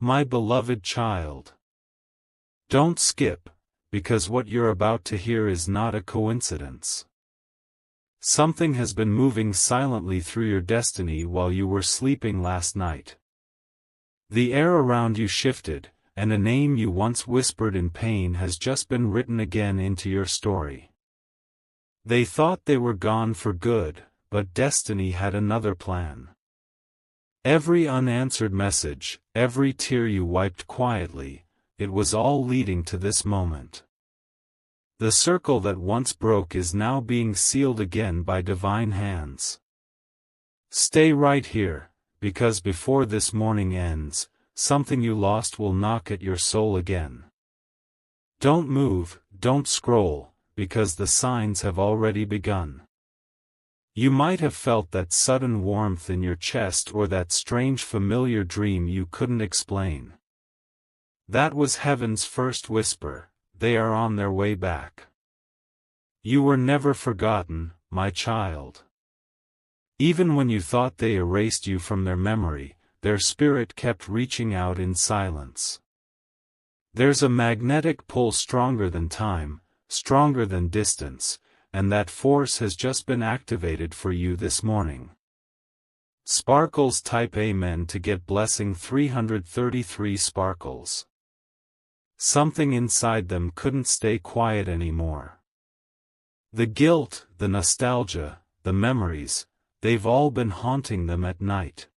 My beloved child. Don't skip, because what you're about to hear is not a coincidence. Something has been moving silently through your destiny while you were sleeping last night. The air around you shifted, and a name you once whispered in pain has just been written again into your story. They thought they were gone for good, but destiny had another plan. Every unanswered message, every tear you wiped quietly, it was all leading to this moment. The circle that once broke is now being sealed again by divine hands. Stay right here, because before this morning ends, something you lost will knock at your soul again. Don't move, don't scroll, because the signs have already begun. You might have felt that sudden warmth in your chest or that strange familiar dream you couldn't explain. That was heaven's first whisper, they are on their way back. You were never forgotten, my child. Even when you thought they erased you from their memory, their spirit kept reaching out in silence. There's a magnetic pull stronger than time, stronger than distance, and that force has just been activated for you this morning. Sparkles type Amen to get blessing 333 sparkles. Something inside them couldn't stay quiet anymore. The guilt, the nostalgia, the memories, they've all been haunting them at night.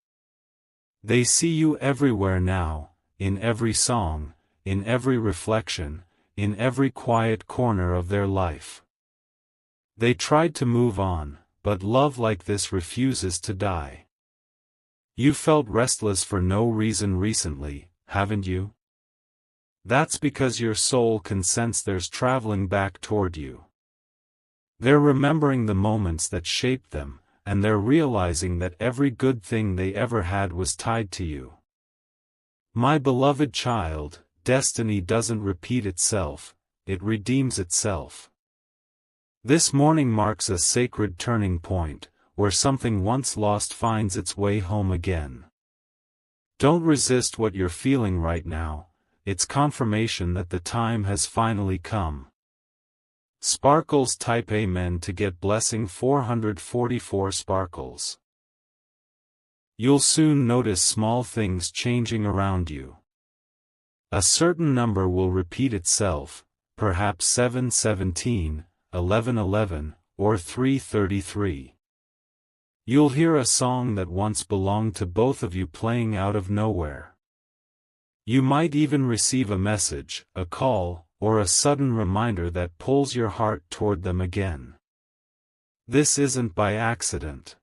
They see you everywhere now, in every song, in every reflection, in every quiet corner of their life. They tried to move on, but love like this refuses to die. You felt restless for no reason recently, haven't you? That's because your soul can sense there's traveling back toward you. They're remembering the moments that shaped them, and they're realizing that every good thing they ever had was tied to you. My beloved child, destiny doesn't repeat itself, it redeems itself. This morning marks a sacred turning point, where something once lost finds its way home again. Don't resist what you're feeling right now, it's confirmation that the time has finally come. Sparkles type Amen to get blessing 444 sparkles. You'll soon notice small things changing around you. A certain number will repeat itself, perhaps 717, 1111, or 333. You'll hear a song that once belonged to both of you playing out of nowhere. You might even receive a message, a call, or a sudden reminder that pulls your heart toward them again. This isn't by accident.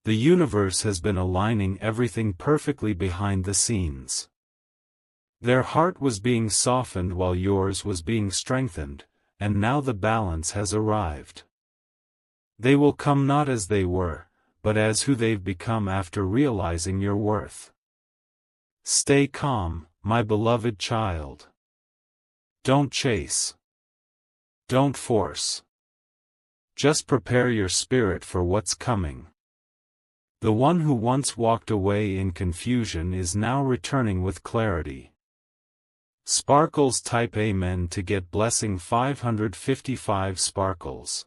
The universe has been aligning everything perfectly behind the scenes. Their heart was being softened while yours was being strengthened, and now the balance has arrived. They will come not as they were, but as who they've become after realizing your worth. Stay calm, my beloved child. Don't chase. Don't force. Just prepare your spirit for what's coming. The one who once walked away in confusion is now returning with clarity. Sparkles type Amen to get blessing 555 sparkles.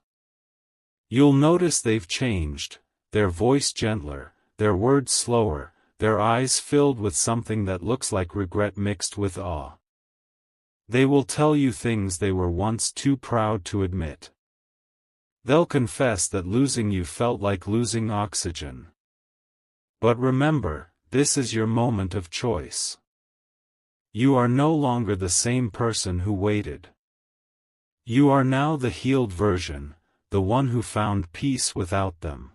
You'll notice they've changed, their voice gentler, their words slower, their eyes filled with something that looks like regret mixed with awe. They will tell you things they were once too proud to admit. They'll confess that losing you felt like losing oxygen. But remember, this is your moment of choice. You are no longer the same person who waited. You are now the healed version, the one who found peace without them.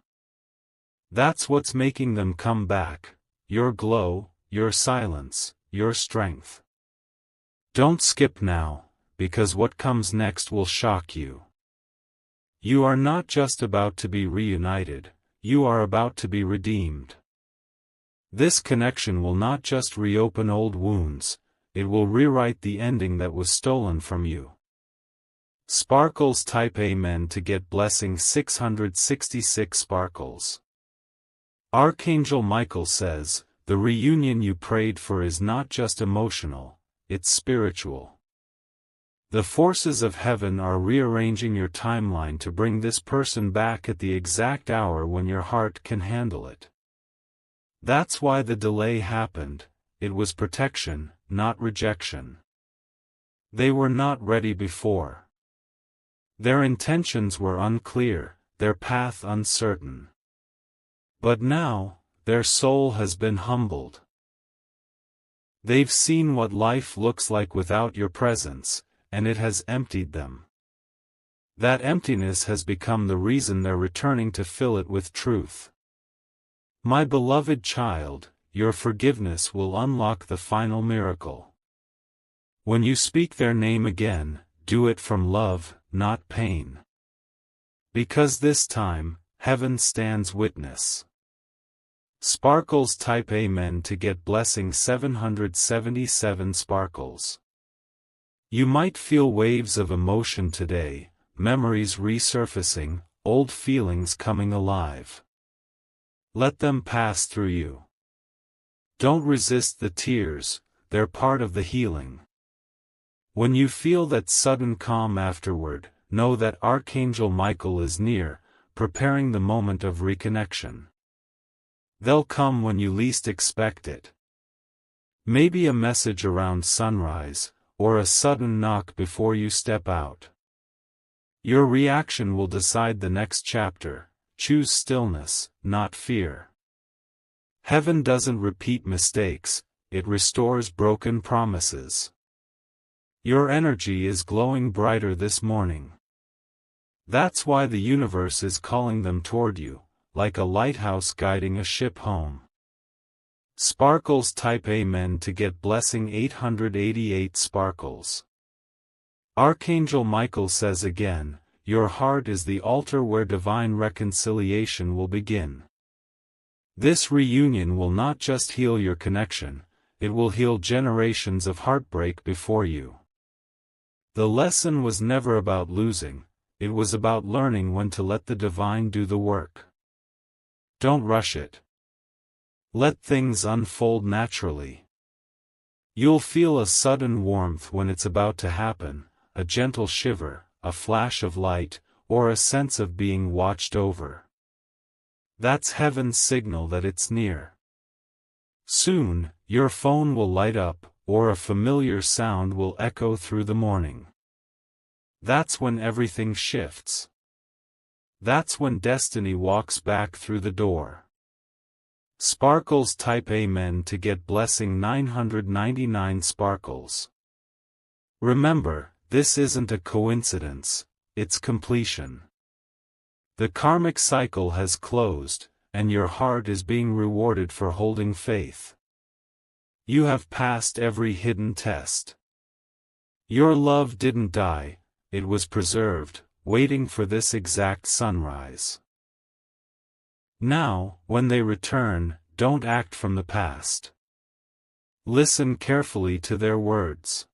That's what's making them come back, your glow, your silence, your strength. Don't skip now, because what comes next will shock you. You are not just about to be reunited, you are about to be redeemed. This connection will not just reopen old wounds, it will rewrite the ending that was stolen from you. Sparkles type Amen to get blessing 666 sparkles. Archangel Michael says, the reunion you prayed for is not just emotional, it's spiritual. The forces of heaven are rearranging your timeline to bring this person back at the exact hour when your heart can handle it. That's why the delay happened. It was protection, not rejection. They were not ready before. Their intentions were unclear, their path uncertain. But now, their soul has been humbled. They've seen what life looks like without your presence, and it has emptied them. That emptiness has become the reason they're returning to fill it with truth. My beloved child, your forgiveness will unlock the final miracle. When you speak their name again, do it from love, not pain. Because this time, heaven stands witness. Sparkles type Amen to get blessing 777 sparkles. You might feel waves of emotion today, memories resurfacing, old feelings coming alive. Let them pass through you. Don't resist the tears, they're part of the healing. When you feel that sudden calm afterward, know that Archangel Michael is near, preparing the moment of reconnection. They'll come when you least expect it. Maybe a message around sunrise, or a sudden knock before you step out. Your reaction will decide the next chapter. Choose stillness, not fear. Heaven doesn't repeat mistakes, it restores broken promises. Your energy is glowing brighter this morning. That's why the universe is calling them toward you, like a lighthouse guiding a ship home. Sparkles type Amen to get blessing 888 sparkles. Archangel Michael says again, your heart is the altar where divine reconciliation will begin. This reunion will not just heal your connection, it will heal generations of heartbreak before you. The lesson was never about losing, it was about learning when to let the divine do the work. Don't rush it. Let things unfold naturally. You'll feel a sudden warmth when it's about to happen, a gentle shiver, a flash of light, or a sense of being watched over. That's heaven's signal that it's near. Soon, your phone will light up, or a familiar sound will echo through the morning. That's when everything shifts. That's when destiny walks back through the door. Sparkles type Amen to get blessing 999 sparkles. Remember, this isn't a coincidence, it's completion. The karmic cycle has closed, and your heart is being rewarded for holding faith. You have passed every hidden test. Your love didn't die, it was preserved, waiting for this exact sunrise. Now, when they return, don't act from the past. Listen carefully to their words.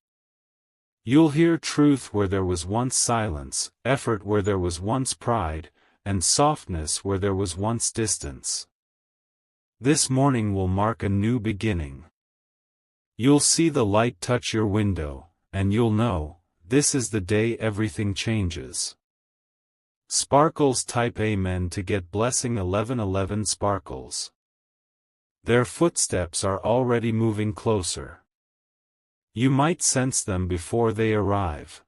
You'll hear truth where there was once silence, effort where there was once pride, and softness where there was once distance. This morning will mark a new beginning. You'll see the light touch your window, and you'll know, this is the day everything changes. Sparkles type Amen to get blessing 1111 sparkles. Their footsteps are already moving closer. You might sense them before they arrive.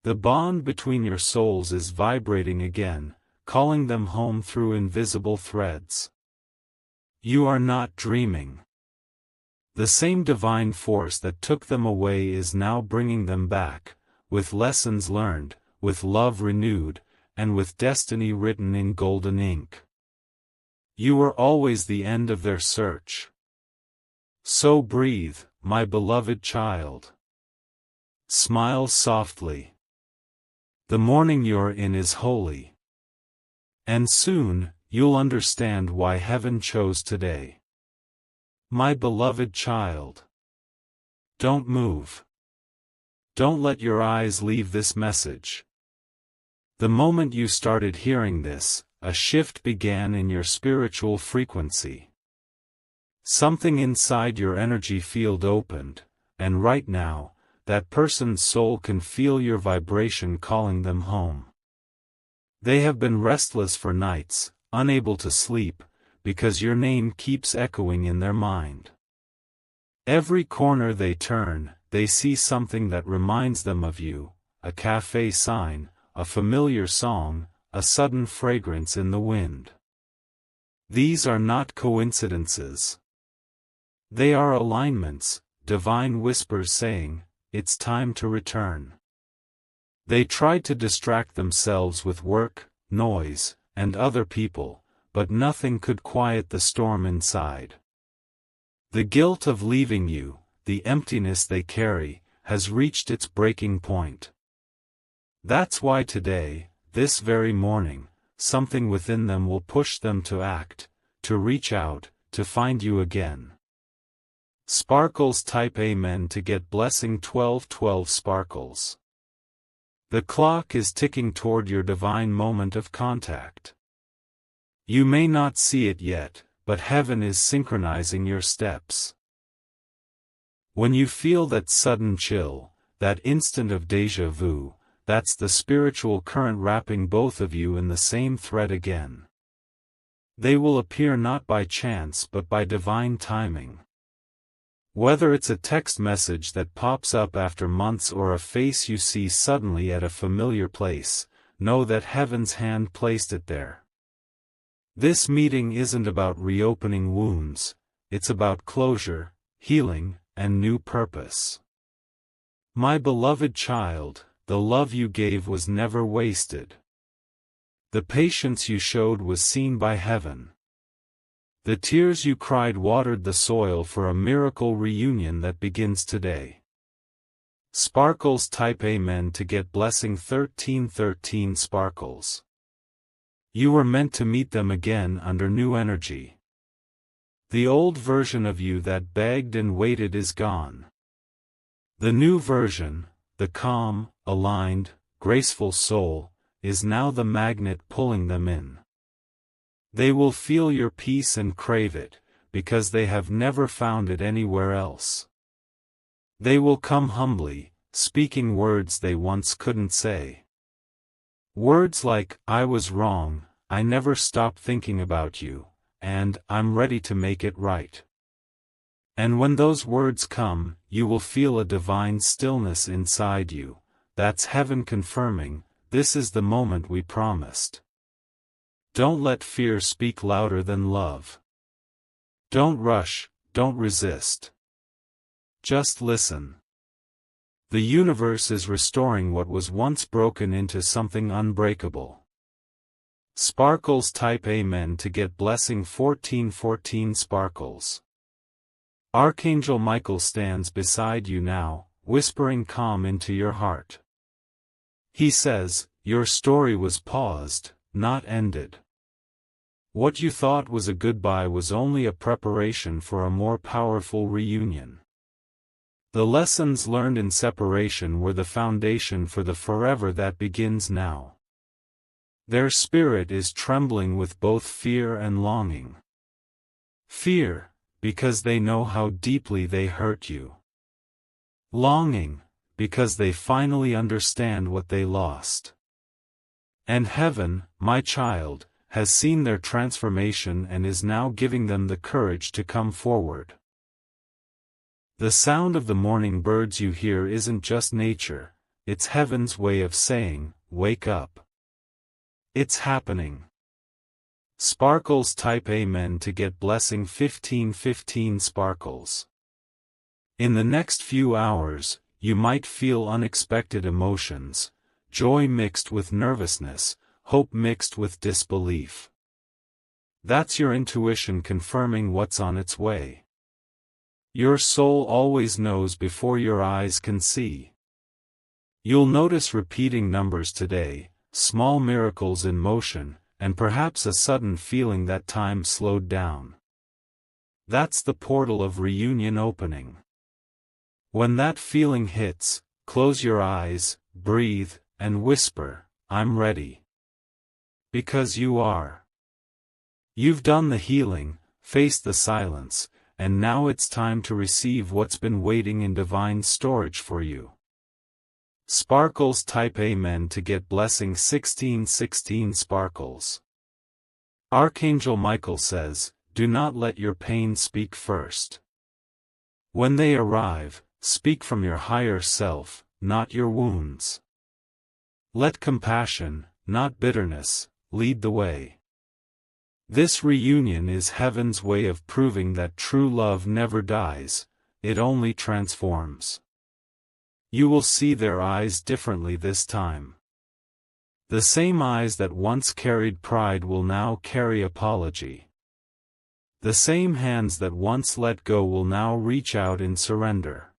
The bond between your souls is vibrating again, calling them home through invisible threads. You are not dreaming. The same divine force that took them away is now bringing them back, with lessons learned, with love renewed, and with destiny written in golden ink. You were always the end of their search. So breathe, my beloved child. Smile softly. The morning you're in is holy. And soon, you'll understand why heaven chose today. My beloved child. Don't move. Don't let your eyes leave this message. The moment you started hearing this, a shift began in your spiritual frequency. Something inside your energy field opened, and right now, that person's soul can feel your vibration calling them home. They have been restless for nights, unable to sleep, because your name keeps echoing in their mind. Every corner they turn, they see something that reminds them of you, a cafe sign, a familiar song, a sudden fragrance in the wind. These are not coincidences. They are alignments, divine whispers saying, "It's time to return." They tried to distract themselves with work, noise, and other people, but nothing could quiet the storm inside. The guilt of leaving you, the emptiness they carry, has reached its breaking point. That's why today, this very morning, something within them will push them to act, to reach out, to find you again. Sparkles type Amen to get blessing 1212 Sparkles. The clock is ticking toward your divine moment of contact. You may not see it yet, but heaven is synchronizing your steps. When you feel that sudden chill, that instant of déjà vu, that's the spiritual current wrapping both of you in the same thread again. They will appear not by chance but by divine timing. Whether it's a text message that pops up after months or a face you see suddenly at a familiar place, know that heaven's hand placed it there. This meeting isn't about reopening wounds, it's about closure, healing, and new purpose. My beloved child, the love you gave was never wasted. The patience you showed was seen by heaven. The tears you cried watered the soil for a miracle reunion that begins today. Sparkles type Amen to get blessing 1313 Sparkles. You were meant to meet them again under new energy. The old version of you that begged and waited is gone. The new version, the calm, aligned, graceful soul, is now the magnet pulling them in. They will feel your peace and crave it, because they have never found it anywhere else. They will come humbly, speaking words they once couldn't say. Words like, "I was wrong, I never stopped thinking about you," and "I'm ready to make it right." And when those words come, you will feel a divine stillness inside you. That's heaven confirming, this is the moment we promised. Don't let fear speak louder than love. Don't rush, don't resist. Just listen. The universe is restoring what was once broken into something unbreakable. Sparkles type Amen to get blessing 1414 Sparkles. Archangel Michael stands beside you now, whispering calm into your heart. He says, your story was paused, not ended. What you thought was a goodbye was only a preparation for a more powerful reunion. The lessons learned in separation were the foundation for the forever that begins now. Their spirit is trembling with both fear and longing. Fear, because they know how deeply they hurt you. Longing, because they finally understand what they lost. And heaven, my child, has seen their transformation and is now giving them the courage to come forward. The sound of the morning birds you hear isn't just nature, it's heaven's way of saying, wake up. It's happening. Sparkles type Amen to get blessing 1515 Sparkles. In the next few hours, you might feel unexpected emotions, joy mixed with nervousness, hope mixed with disbelief. That's your intuition confirming what's on its way. Your soul always knows before your eyes can see. You'll notice repeating numbers today, small miracles in motion, and perhaps a sudden feeling that time slowed down. That's the portal of reunion opening. When that feeling hits, close your eyes, breathe, and whisper, I'm ready. Because you are. You've done the healing, faced the silence, and now it's time to receive what's been waiting in divine storage for you. Sparkles type Amen to get blessing 1616 sparkles. Archangel Michael says, do not let your pain speak first. When they arrive, speak from your higher self, not your wounds. Let compassion, not bitterness, lead the way. This reunion is heaven's way of proving that true love never dies, it only transforms. You will see their eyes differently this time. The same eyes that once carried pride will now carry apology. The same hands that once let go will now reach out in surrender.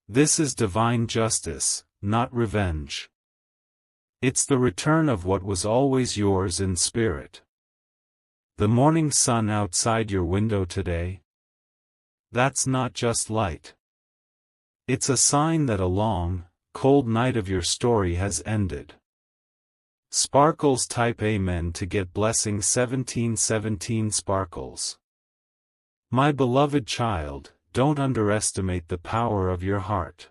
This is divine justice, not revenge. It's the return of what was always yours in spirit. The morning sun outside your window today? That's not just light. It's a sign that a long, cold night of your story has ended. Sparkles type Amen to get blessing 1717 sparkles. My beloved child, don't underestimate the power of your heart.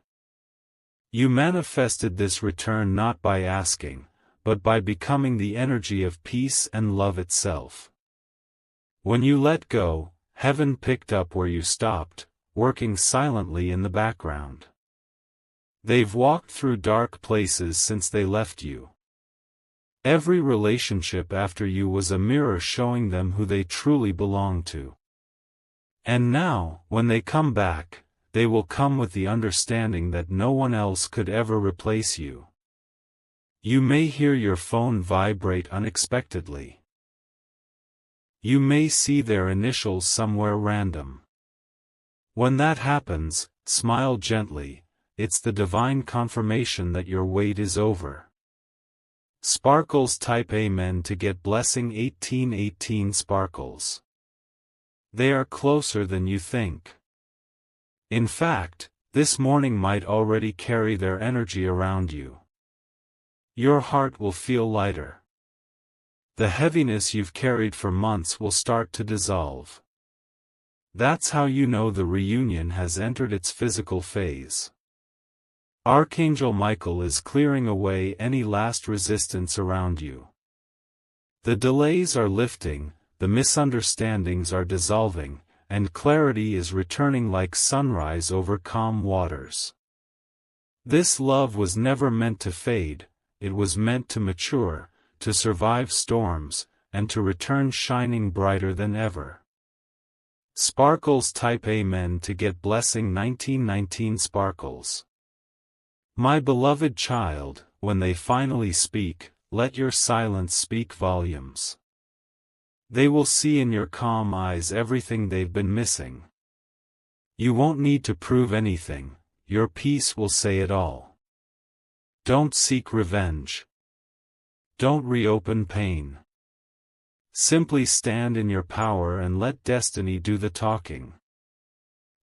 You manifested this return not by asking, but by becoming the energy of peace and love itself. When you let go, heaven picked up where you stopped, working silently in the background. They've walked through dark places since they left you. Every relationship after you was a mirror showing them who they truly belong to. And now, when they come back, they will come with the understanding that no one else could ever replace you. You may hear your phone vibrate unexpectedly. You may see their initials somewhere random. When that happens, smile gently, it's the divine confirmation that your wait is over. Sparkles type Amen to get blessing 1818 sparkles. They are closer than you think. In fact, this morning might already carry their energy around you. Your heart will feel lighter. The heaviness you've carried for months will start to dissolve. That's how you know the reunion has entered its physical phase. Archangel Michael is clearing away any last resistance around you. The delays are lifting, the misunderstandings are dissolving, and clarity is returning like sunrise over calm waters. This love was never meant to fade, it was meant to mature, to survive storms, and to return shining brighter than ever. Sparkles type Amen to get blessing 1919 sparkles. My beloved child, when they finally speak, let your silence speak volumes. They will see in your calm eyes everything they've been missing. You won't need to prove anything, your peace will say it all. Don't seek revenge. Don't reopen pain. Simply stand in your power and let destiny do the talking.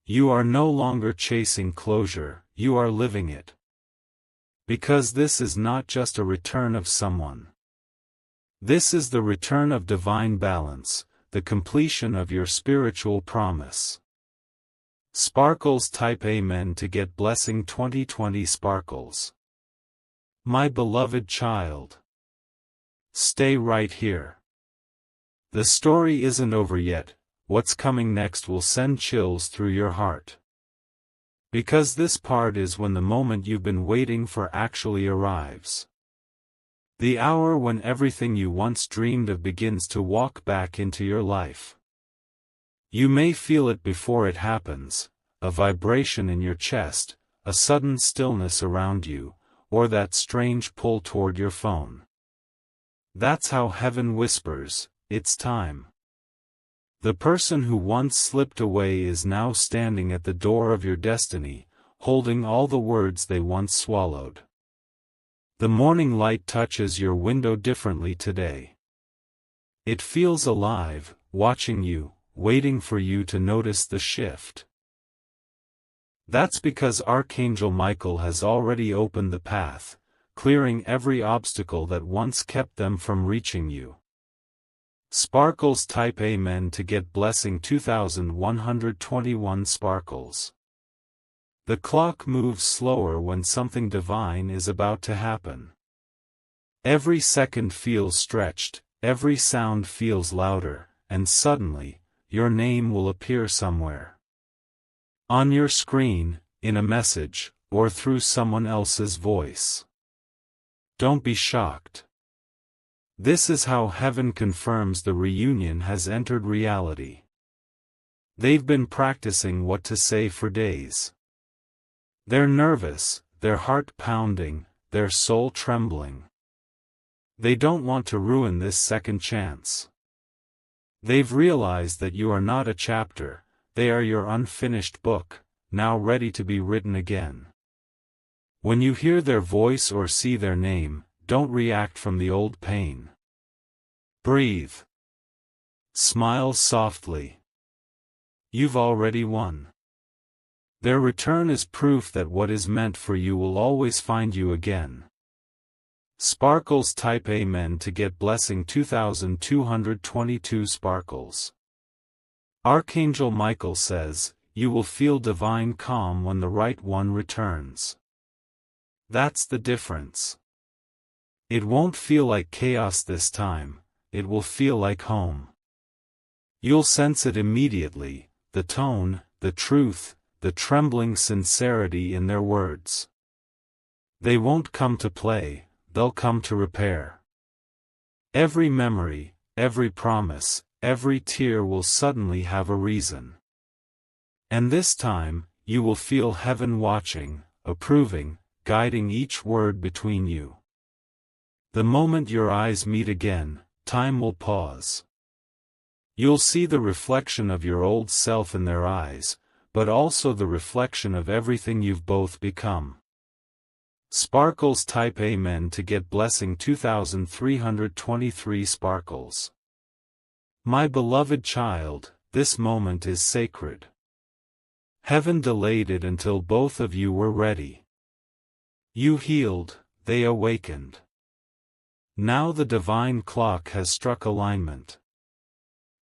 You are no longer chasing closure, you are living it. Because this is not just a return of someone. This is the return of divine balance, the completion of your spiritual promise. Sparkles type Amen to get blessing 2020 sparkles. My beloved child. Stay right here. The story isn't over yet, what's coming next will send chills through your heart. Because this part is when the moment you've been waiting for actually arrives. The hour when everything you once dreamed of begins to walk back into your life. You may feel it before it happens, a vibration in your chest, a sudden stillness around you, or that strange pull toward your phone. That's how heaven whispers, it's time. The person who once slipped away is now standing at the door of your destiny, holding all the words they once swallowed. The morning light touches your window differently today. It feels alive, watching you, waiting for you to notice the shift. That's because Archangel Michael has already opened the path, clearing every obstacle that once kept them from reaching you. Sparkles type Amen to get blessing 2121 sparkles. The clock moves slower when something divine is about to happen. Every second feels stretched, every sound feels louder, and suddenly, your name will appear somewhere. On your screen, in a message, or through someone else's voice. Don't be shocked. This is how heaven confirms the reunion has entered reality. They've been practicing what to say for days. They're nervous, their heart pounding, their soul trembling. They don't want to ruin this second chance. They've realized that you are not a chapter, they are your unfinished book, now ready to be written again. When you hear their voice or see their name, don't react from the old pain. Breathe. Smile softly. You've already won. Their return is proof that what is meant for you will always find you again. Sparkles type Amen to get blessing 2222 sparkles. Archangel Michael says, you will feel divine calm when the right one returns. That's the difference. It won't feel like chaos this time, it will feel like home. You'll sense it immediately, the tone, the truth, the trembling sincerity in their words. They won't come to play, they'll come to repair. Every memory, every promise, every tear will suddenly have a reason. And this time, you will feel heaven watching, approving, guiding each word between you. The moment your eyes meet again, time will pause. You'll see the reflection of your old self in their eyes, but also the reflection of everything you've both become. Sparkles type Amen to get blessing 2323 sparkles. My beloved child, this moment is sacred. Heaven delayed it until both of you were ready. You healed, they awakened. Now the divine clock has struck alignment.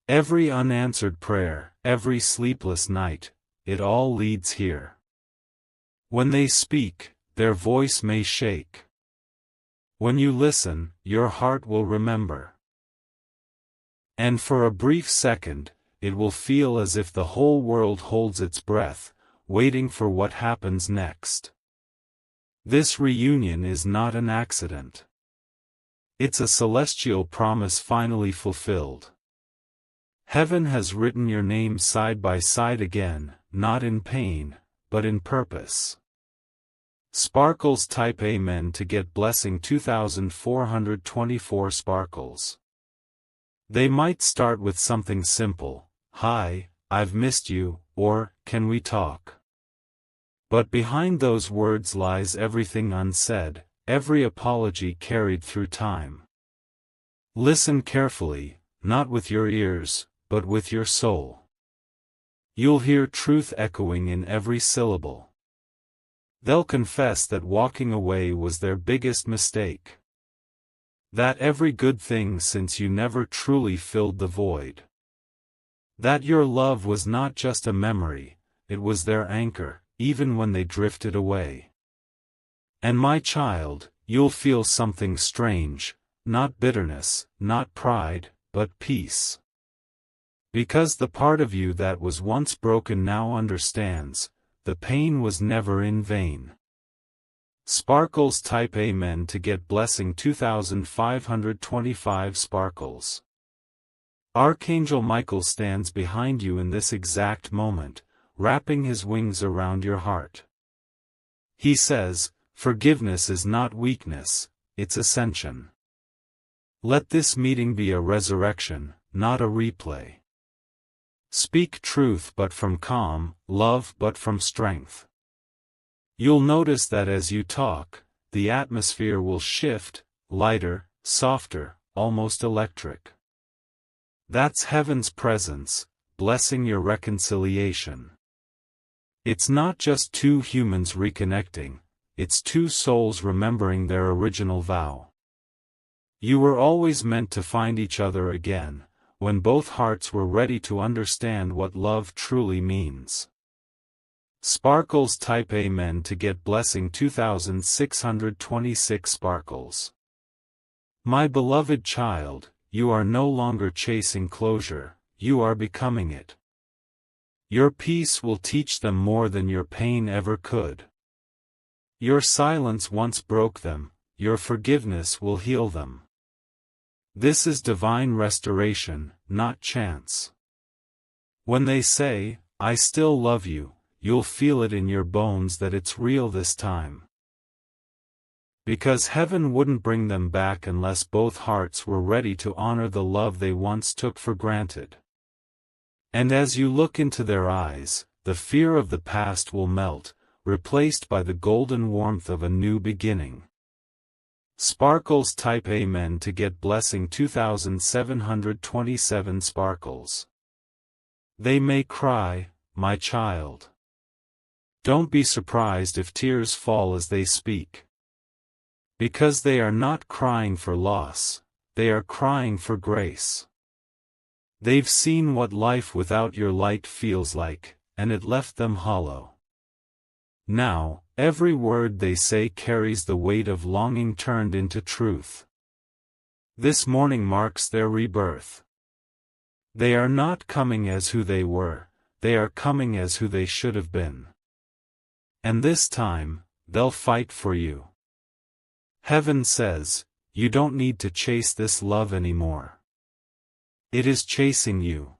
Every unanswered prayer, every sleepless night, it all leads here. When they speak, their voice may shake. When you listen, your heart will remember. And for a brief second, it will feel as if the whole world holds its breath, waiting for what happens next. This reunion is not an accident. It's a celestial promise finally fulfilled. Heaven has written your name side by side again, not in pain, but in purpose. Sparkles type Amen to get blessing 2424 sparkles. They might start with something simple, "Hi, I've missed you," or "Can we talk?" But behind those words lies everything unsaid, every apology carried through time. Listen carefully, not with your ears, but with your soul. You'll hear truth echoing in every syllable. They'll confess that walking away was their biggest mistake. That every good thing since you never truly filled the void. That your love was not just a memory, it was their anchor, even when they drifted away. And my child, you'll feel something strange, not bitterness, not pride, but peace. Because the part of you that was once broken now understands, the pain was never in vain. Sparkles type Amen to get blessing 2525 sparkles. Archangel Michael stands behind you in this exact moment, wrapping his wings around your heart. He says, forgiveness is not weakness, it's ascension. Let this meeting be a resurrection, not a replay. Speak truth but from calm, love but from strength. You'll notice that as you talk, the atmosphere will shift, lighter, softer, almost electric. That's heaven's presence, blessing your reconciliation. It's not just two humans reconnecting, it's two souls remembering their original vow. You were always meant to find each other again, when both hearts were ready to understand what love truly means. Sparkles type Amen to get blessing 2626 Sparkles. My beloved child, you are no longer chasing closure, you are becoming it. Your peace will teach them more than your pain ever could. Your silence once broke them, your forgiveness will heal them. This is divine restoration, not chance. When they say, I still love you, you'll feel it in your bones that it's real this time. Because heaven wouldn't bring them back unless both hearts were ready to honor the love they once took for granted. And as you look into their eyes, the fear of the past will melt, replaced by the golden warmth of a new beginning. Sparkles type Amen to get blessing 2727 Sparkles. They may cry, my child. Don't be surprised if tears fall as they speak. Because they are not crying for loss, they are crying for grace. They've seen what life without your light feels like, and it left them hollow. Now, every word they say carries the weight of longing turned into truth. This morning marks their rebirth. They are not coming as who they were, they are coming as who they should have been. And this time, they'll fight for you. Heaven says, you don't need to chase this love anymore. It is chasing you.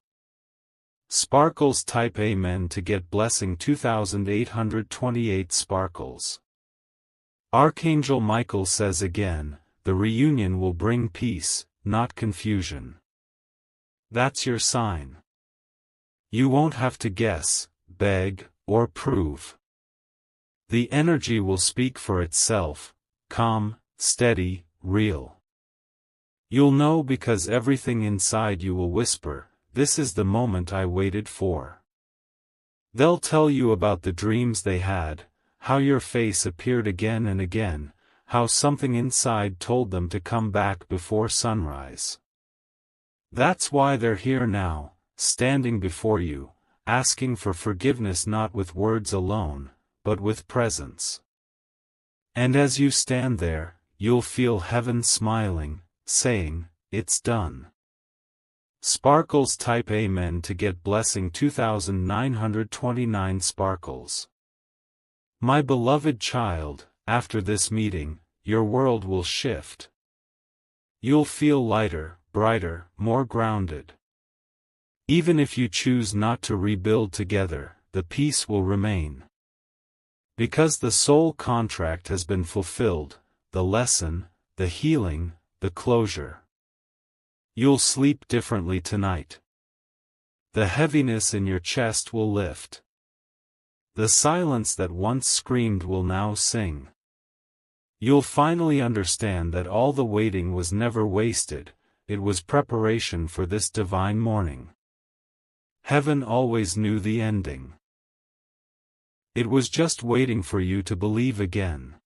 Sparkles type Amen to get blessing 2828 Sparkles. Archangel Michael says again, the reunion will bring peace, not confusion. That's your sign. You won't have to guess, beg, or prove. The energy will speak for itself, calm, steady, real. You'll know because everything inside you will whisper, this is the moment I waited for. They'll tell you about the dreams they had, how your face appeared again and again, how something inside told them to come back before sunrise. That's why they're here now, standing before you, asking for forgiveness not with words alone, but with presence. And as you stand there, you'll feel heaven smiling, saying, it's done. Sparkles type Amen to get blessing 2929 Sparkles. My beloved child, after this meeting, your world will shift. You'll feel lighter, brighter, more grounded. Even if you choose not to rebuild together, the peace will remain. Because the soul contract has been fulfilled, the lesson, the healing, the closure. You'll sleep differently tonight. The heaviness in your chest will lift. The silence that once screamed will now sing. You'll finally understand that all the waiting was never wasted, it was preparation for this divine morning. Heaven always knew the ending. It was just waiting for you to believe again.